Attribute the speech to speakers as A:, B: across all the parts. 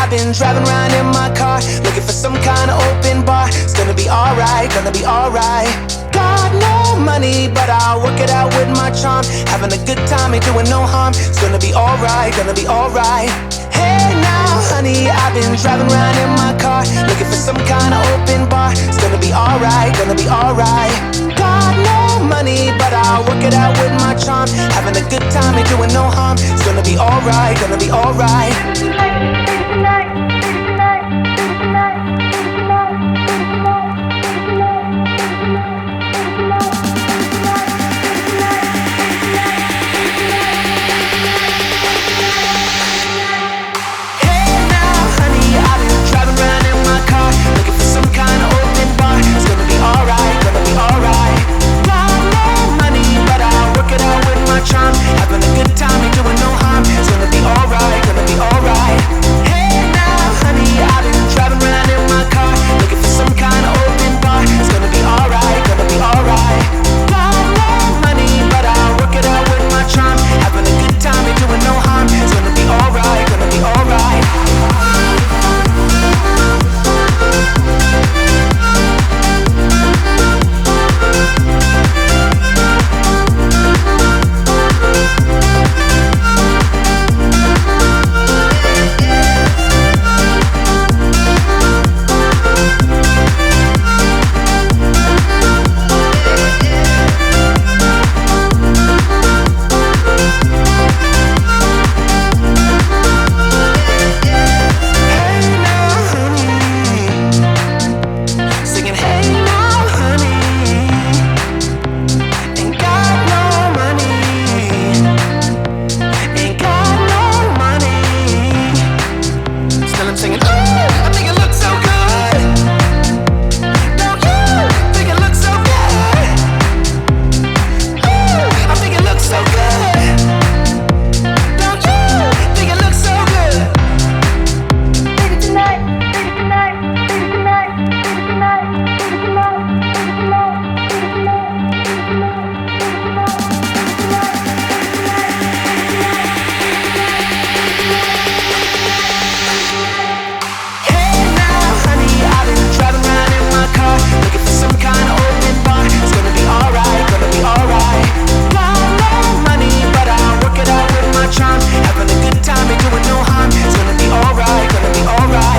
A: I've been driving around in my car, looking for some kind of open bar. It's gonna be alright, gonna be alright. Got no money, but I'll work it out with my charm. Having a good time, ain't doing no harm. It's gonna be alright, gonna be alright. Hey now, honey, I've been driving around in my car, looking for some kind of open bar. It's gonna be alright, gonna be alright. Got no money, but I'll work it out with my charm. Having a good time, ain't doing no harm. It's gonna be alright, gonna be alright. Having a good time, ain't doing no harm. It's gonna be alright, gonna be alright. Hey now, honey, I've been driving around in my car, looking for some kind of open bar. It's gonna be alright, gonna be alright. Got no money, but I'll work it out with my charm. Having a good time, ain't doing no harm. It's gonna be alright, gonna be alright.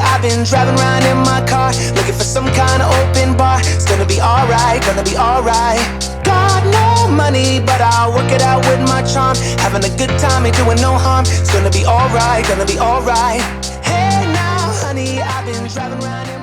A: I've been driving around in my car, looking for some kind of open bar. It's gonna be alright, gonna be alright. Got no money, but I'll work it out with my charm. Having a good time, ain't doing no harm. It's gonna be alright, gonna be alright. Hey now, honey, I've been driving around in my car.